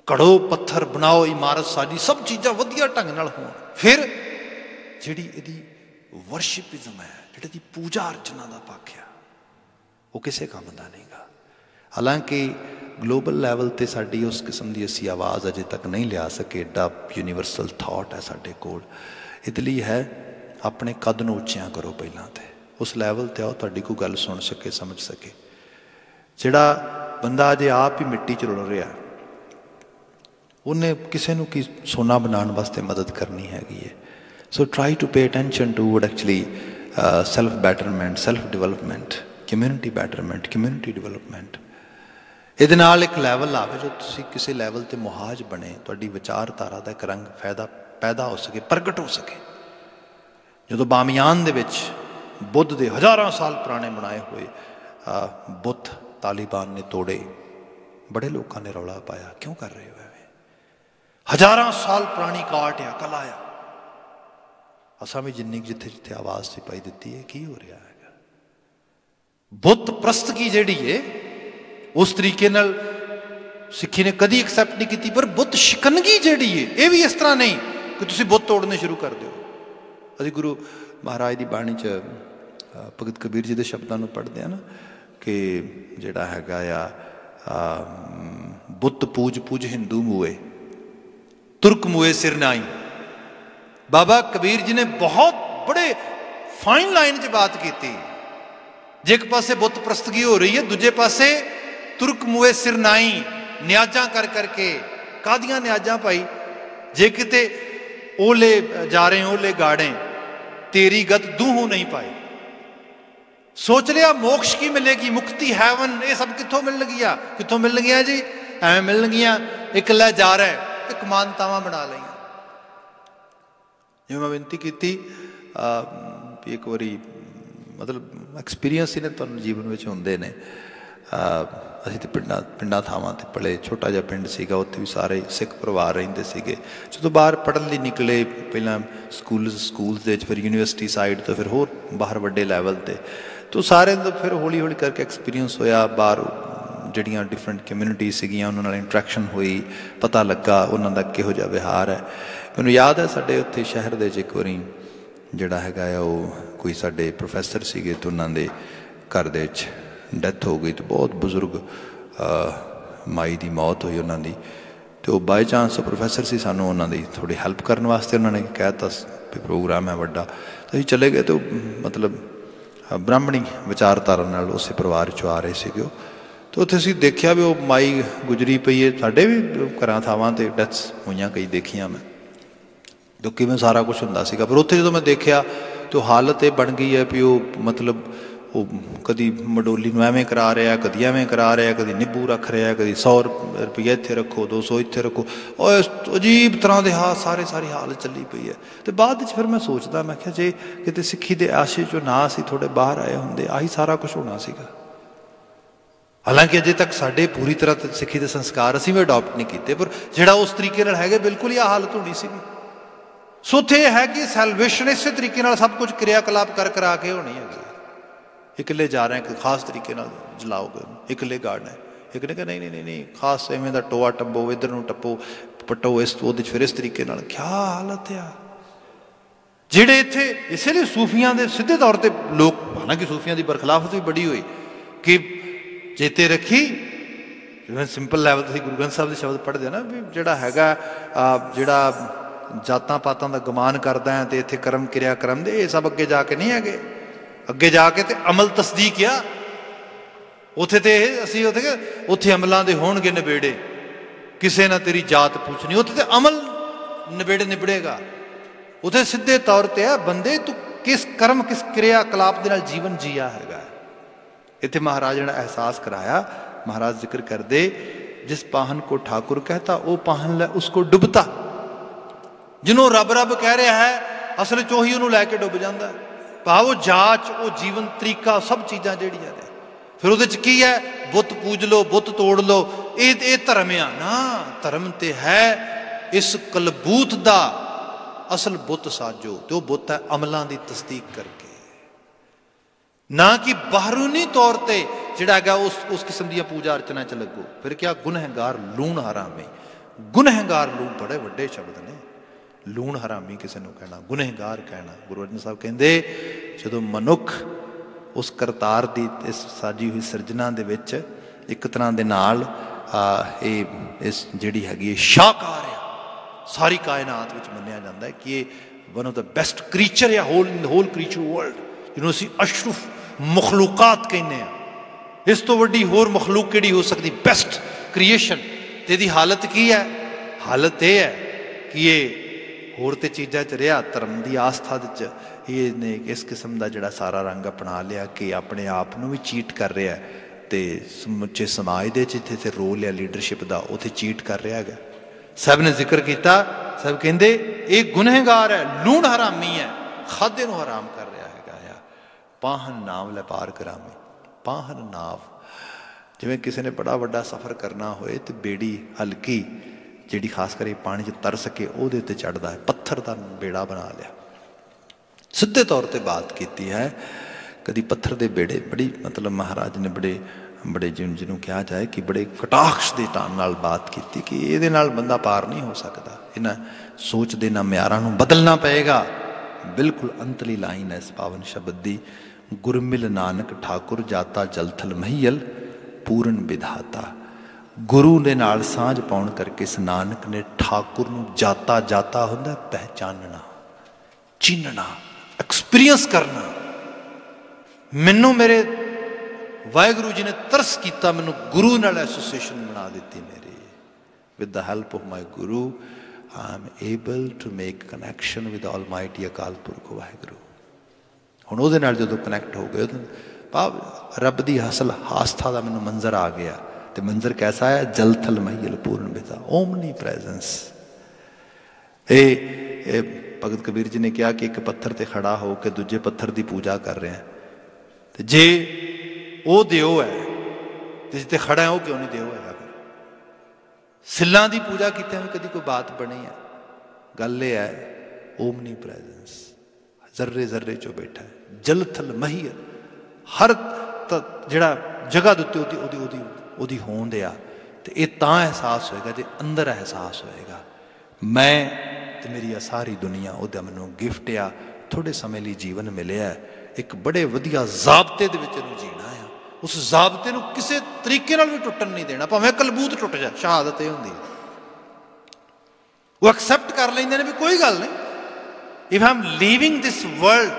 घड़ो पत्थर बनाओ, इमारत साजी, सब चीज़ां वधिया ढंग नाल होण। फिर जिहड़ी इहदी वर्शिपिज्म है, जिहड़ी पूजा अर्चना दा पक्ष है, वो किसी काम दा नहीं गा। हालांकि ग्लोबल लैवल ते साडी उस किस्म की असी आवाज़ अजे तक नहीं लिया सके। एडा यूनीवर्सल थॉट है साडे कोल। इसलिए है अपने कद नूं उच्चियां करो पहलां ते, उस लैवल ते आओ तुहाडी कोई गल सुन सके, समझ सके। जिहड़ा बंदा अजे आप ही मिट्टी च रुल रहा, उन्हें किसी नूं की सोना बनाने वास्ते मदद करनी हैगी है। So try to pay attention to would actually self betterment, self development, community betterment, community development. ये नाल एक लैवल आवे जो तुसी किसी लैवल ते मुहाज बने, तुहाडी विचारधारा का एक रंग पैदा हो सके, प्रगट हो सके। जो बामियान दे विच बुद्ध दे हज़ारां साल पुराने बनाए हुए बुत तालिबान ने तोड़े, बड़े लोगों ने रौला पाया, क्यों कर रहे हो? हज़ारां साल पुरानी काट आ, कला आ, असा भी जिन्नी जिथे जिथे आवाज़ से पाई दी है, की हो रहा है? बुत प्रस्तगी जिहड़ी है उस तरीके नाल सिक्खी ने कदी एक्सैप्ट नहीं की। पर बुत शिकनगी जिहड़ी है, ये भी इस तरह नहीं कि तुसीं बुत तोड़ने शुरू कर दो। असीं गुरु महाराज की बाणी च भगत कबीर जी के शब्दों को पढ़ते हैं ना, कि जिहड़ा हैगा आ बुत पूज पूज हिंदू मूए, तुर्क मुए सिर नाई। बाबा कबीर जी ने बहुत बड़े फाइन लाइन च बात की थी। जे एक पासे बुत प्रस्तगी हो रही है, दूजे पासे तुर्क मुए सिर नाई, न्याजा कर करके। कादियां न्याजा भाई? जे किते ओले जा रहे ओले गाड़े, तेरी गत दूहू नहीं पाई। सोच लिया मोक्ष की मिलेगी, मुक्ति, हैवन, ये सब कितों मिल गया? कितों मिल गया जी? एवं मिल गया। एक लै जा रहा है, एक मानतावां बना लिया। जिवें मैं बेनती की थी, एक बारी मतलब एक्सपीरियंस इन्हें तुहानूं जीवन में होंदे ने। असीं ते पिंडां थावां ते पले, छोटा जिहा पिंड सीगा, उत्थे भी सारे सिख परिवार रहिंदे सीगे। जदों बाहर पढ़न लई निकले, पहलां स्कूल्स दे फिर यूनीवर्सिटी साइड तो फिर होर बाहर वड्डे लैवल ते, तो सारे तो फिर हौली हौली करके एक्सपीरियंस होया। बाहर जिहड़ियां डिफरेंट कम्यूनिटी सीगियां उन्हां नाल इंट्रैक्शन हुई, पता लगा उन्हां दा किहो जिहा विहार है। मैनूं याद है साडे उत्थे शहर दे एक वारी जिहड़ा हैगा आ वो कोई साडे प्रोफैसर सीगे, तो उन्हां दे घर दे विच डैथ हो गई। तो बहुत बुजुर्ग माई की मौत हुई उन्हां दी। तो बाई चांस प्रोफैसर से सानू उन्होंने थोड़ी हैल्प करने वास्ते उन्होंने कहता भी प्रोग्राम है वड्डा, तो असीं चले गए। तो मतलब ब्राह्मणी विचारधारा नाल उस परिवार चो आ रहे थे। तो उत्थे असीं देखिया भी वो माई गुजरी पई है। साडे भी घरां थावां ते डैथ्स होईयां कई देखियां मैं, तो किवें सारा कुछ हुंदा सीगा। पर उत्थे जदों मैं देखिया तो हालत ये बन गई है भी वो मतलब वो कदी मडोली नूं एवें करा रहा, कदी एवें करा रहा, कदी निब्बू रख रहा, कदी 100 रुपये इत्थे रखो, 200 इत्थे रखो, और अजीब तरह के सारी हालत चली पई है। तो बाद च फिर मैं सोचदा, मैं क्या जे किते सिक्खी दे आशे चो ना असीं थोड़े बाहर आए हुंदे, आही सारा कुछ होना सीगा। हालांकि अजे तक साडे पूरी तरह सिक्खी दे संस्कार असीं भी अडॉप्ट नहीं कीते, पर जिहड़ा उस तरीके नाल हैगे बिल्कुल ही हालत होनी सीगी। सो उत्थे है कि सैल्वेशन इस तरीके नाल सब कुछ क्रियाकलाप कर करा के होनी है। इकले जा रहे हैं, एक खास तरीके नाल जलाओगे, इकले गाड़ना है। एक ने कहा नहीं नहीं नहीं नहीं, खास इवें दा टोआ टप्पो, इधर नूं टप्पो पट्टो, इस फिर इस तरीके नाल। क्या हालत आ ਜਿਹੜੇ ਇੱਥੇ। ਇਸੇ ਲਈ ਸੂਫੀਆਂ ਦੇ ਸਿੱਧੇ ਤੌਰ 'ਤੇ ਲੋਕ, ਹਾਲਾਂਕਿ ਸੂਫੀਆਂ ਦੀ ਬਰਖਲਾਫਤ ਵੀ ਬੜੀ ਹੋਈ ਕਿ ਚੇਤੇ ਰੱਖੀ, ਜਿਵੇਂ ਸਿੰਪਲ ਲੈਵਲ ਤੁਸੀਂ ਗੁਰੂ ਗ੍ਰੰਥ ਸਾਹਿਬ ਦੇ ਸ਼ਬਦ ਪੜ੍ਹਦੇ ਨਾ ਵੀ ਜਿਹੜਾ ਹੈਗਾ ਜਿਹੜਾ ਜਾਤਾਂ ਪਾਤਾਂ ਦਾ ਗੁਮਾਨ ਕਰਦਾ ਹੈ ਤੇ ਇੱਥੇ ਕਰਮ ਕਿਰਿਆ ਕਰਮ ਦੇ, ਇਹ ਸਭ ਅੱਗੇ ਜਾ ਕੇ ਨਹੀਂ ਹੈਗੇ। ਅੱਗੇ ਜਾ ਕੇ ਤੇ ਅਮਲ ਤਸਦੀਕ ਆ। ਉੱਥੇ ਤੇ ਅਸੀਂ ਉੱਥੇ ਅਮਲਾਂ ਦੇ ਹੋਣਗੇ ਨਿਬੇੜੇ, ਕਿਸੇ ਨਾ ਤੇਰੀ ਜਾਤ ਪੁੱਛਣੀ। ਉੱਥੇ ਤੇ ਅਮਲ ਨਿਬੇੜੇ ਨਿਬੜੇਗਾ। ਉੱਥੇ ਸਿੱਧੇ ਤੌਰ 'ਤੇ ਆ ਬੰਦੇ ਤੂੰ ਕਿਸ ਕਰਮ ਕਿਸ ਕਿਰਿਆ ਕਲਾਪ ਦੇ ਨਾਲ ਜੀਵਨ ਜੀਆ ਹੈਗਾ। ਇੱਥੇ ਮਹਾਰਾਜ ਨੇ ਅਹਿਸਾਸ ਕਰਾਇਆ। महाराज जिक्र कर दे, जिस पाहन को ठाकुर कहता वो पाहन ले उसको डुबता। जिन्हों रब रब कह रहा है असल च उही उन्होंने लैके डुब जाता। भाव वो जाच, वो जीवन तरीका, सब चीज़ां जिहड़ियां ने फिर उहदे च की है, बुत पूज लो, बुत तोड़ लो, ये धर्म आ ना। धर्म ते है इस कलबूत दा असल बुत साजो, तो बुत है अमलों की तस्दीक करके, ना कि बाहरूनी तौर पर जिहड़ा है उस किस्म दी पूजा अर्चना च लगो। फिर क्या गुनहगार लूण हरामी। गुनहगार लूण बड़े वड्डे शब्द ने। लूण हरामी किसी को कहना, गुनहगार कहना। गुरु अर्जन साहब कहते जो मनुख उस करतार की इस साजी हुई सिरजना दे विच एक तरह के नाल इस जिहड़ी हैगी शाहकार है, सारी कायनात विच मन्निया जाता है कि ये one of the best creature है होल क्रीचर वर्ल्ड, जिन्होंने असीं अशरफ मखलूकात कहने हैं। इस तो वड्डी होर मखलूक किहड़ी हो सकती, बेस्ट क्रिएशन। तो इहदी हालत की है? हालत यह है कि ये होर तो चीज़ां च रहा, धर्म की आस्था ये ने इस किस्म का जिहड़ा सारा रंग अपना लिया कि अपने आप नूं भी चीट कर रहा है, तो समुचे समाज दे जिथे ते रोल है लीडरशिप का उत्थे चीट कर रहा है। सब ने जिक्र किया, सब कहते ये गुनहगार है, लूण हरामी है, खादे नूं हराम कर रहा है। पाहन नाव ले पार करामी। पाहन नाव जिवें किसी ने बड़ा वड्डा सफ़र करना होए तो बेड़ी हल्की जिहड़ी खास कर पानी च तर सके उहदे उत्ते चढ़दा है, पत्थर का बेड़ा बना लिया। सीधे तौर पर बात की है, कभी पत्थर के बेड़े बड़ी मतलब महाराज ने बड़े बड़े जिन्होंने कहा जाए कि बड़े कटाक्ष के ढंग नाल बात की कि ये बंदा पार नहीं हो सकता, इन्हां सोच दे ना म्यारां नूं बदलना पएगा। बिल्कुल अंतली लाइन है इस पावन शब्द की, गुरमिल नानक ठाकुर जाता जलथल महीयल पूਰਨ विधाता। गुरु दे नाल सांझ पाउण करके इस नानक ने ठाकुर नूं जाता जाता हुंदा पहचानना, चिन्हना, एक्सपीरियंस करना। मैनू मेरे वाहिगुरू जी ने तरस किया, मैनू गुरु नाल एसोसीएशन बना दी मेरी। With the help of my guru I am able to make connection with almighty Akal Purakh Waheguru. हुण उहदे नाल जदों कनैक्ट हो गए भाव रब की असल आस्था का मैनू मंजर आ गया। तो मंजर कैसा है? जलथल महीयल पूर्ण विधा, ओमनी प्रेजेंस। ये भगत कबीर जी ने कहा कि एक पत्थर ते खड़ा होकर दूजे पत्थर की पूजा कर रहे हैं, तो जे वो देव है तो जिते खड़ा है वो क्यों नहीं देव है? फिर सिल्लां की पूजा की कभी कोई बात बनी है? गल ये है ओमनी प्रेजेंस, जर्रे जर्रे चो बैठा है। जलथल महीयल हर जिहड़ा जगह दे उत्ते ओदी होंद आ, तो ये तां एहसास होएगा जे अंदर एहसास होएगा मैं ते मेरी सारी दुनिया उहदा मैनूं गिफ्ट आ। थोड़े समय लिए जीवन मिले है, एक बड़े वधिया जाबते दे विच इहनूं जीना है। उस जाबते नूं किसी तरीके नाल भी टुटन नहीं देना, भावें कलबूत टुट जाए। शहादत ये हुंदी है, वो एक्सैप्ट कर लैंदे ने भी कोई गल नहीं। If I am leaving this world,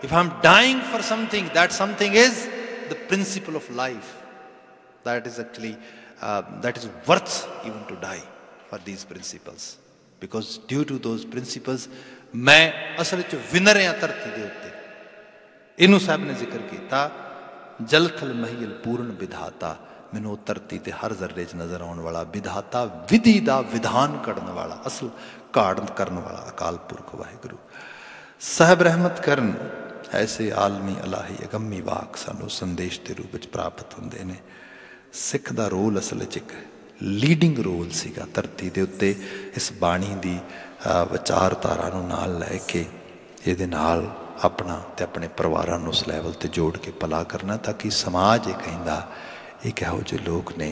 if I am dying for something, that something is the principle of life. That is actually, that is worth even to die for these principles. Because due to those principles, मैं असल च winner हाँ धरती के उत्ते। इनू साहब ने जिक्र किया, जलथल महीयल पूर्ण विधाता। मैनू धरती ते हर जर्रे च नजर आने वाला विधाता, विधि का विधान करने वाला, असल काढ़ करने वाला अकाल पुरख वाहिगुरू साहब रहमत करन। ऐसे आलमी अलाही अगम्मी वाक सानू संदेश के रूप में प्राप्त होंदे ने। सिख का रोल असल च एक लीडिंग रोल सीगा धरती के उत्ते। इस बाणी की विचारधारा नूं नाल लैके इहदे नाल अपना ते अपने परिवारां नूं उस लैवल ते जोड़ के भला करना, ताकि समाज ये कहंदा ये किहो जिहे लोग ने।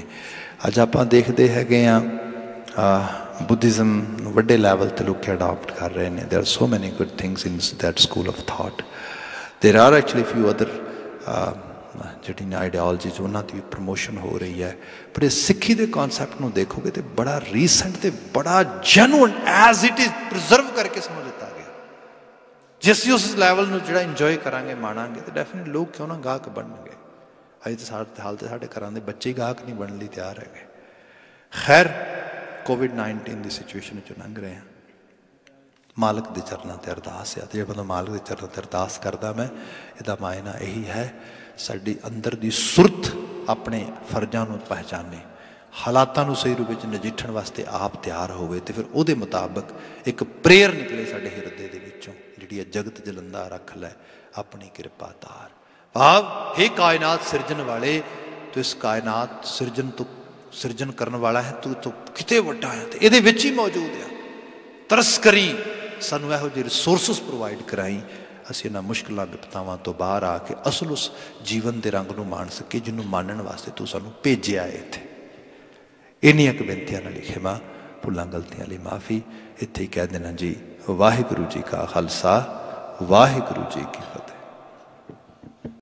अज आपां देखदे हैगे आ बुद्धिज़म वड्डे लैवल ते लोग अडॉप्ट कर रहे हैं। There are so many good things in that school of thought. There are actually few other जिहड़ियां आइडियोलॉजीज उन्हां दी प्रमोशन हो रही है, पर इस सिक्खी के कॉन्सैप्ट नूं देखोगे तो बड़ा रीसेंट ते बड़ा genuine as it is preserve करके समझ लिता गया। जे असीं उस लैवल नूं जिहड़ा इंजॉय करांगे माणांगे तो डेफिनेटली लोग क्यों ना गाहक बनणगे। अजे तो हाल तो साढ़े घरां दे बच्चे ही गाहक नहीं बनने लई तैयार है। खैर कोविड-19 की सिचुएशन चों लंघ रहे हैं। मालक के चरणों ते अरदास है, जो बंदा मालक के चरणों ते अरदास करदा मैं, इहदा मायना यही है साडी अंदर दी सुरत अपने फर्जां नूं पहचाने, हालातां नूं सही रूप विच नजिठण वास्ते आप तैयार होवे ते फिर उहदे मुताबक एक प्रेयर निकले साडे हिरदे दे विचों, जिहड़ी जगत जलंदा रख लै अपनी किरपा तार। भाव हे कायनात सिरजन वाले, तो इस कायनात सिरजन करने वाला है, तू तो किते वड्डा है, तो इहदे विच ही मौजूद है। तरस करी सानू इहो जिहे रिसोर्सिस प्रोवाइड कराई, असीं इन्हां मुश्किलां विपतावां तो बाहर आके असल उस जीवन के रंग नूं मान सके जिन्हों मानण वास्ते तू सानू भेजिया है इत्थे। इन्नियां क बेनतियां नाल खिमा, भुलां गलतियां लई माफ़ी। इत्थे ही कह देना जी, वाहिगुरू जी का खालसा, वाहिगुरू जी की फतेह।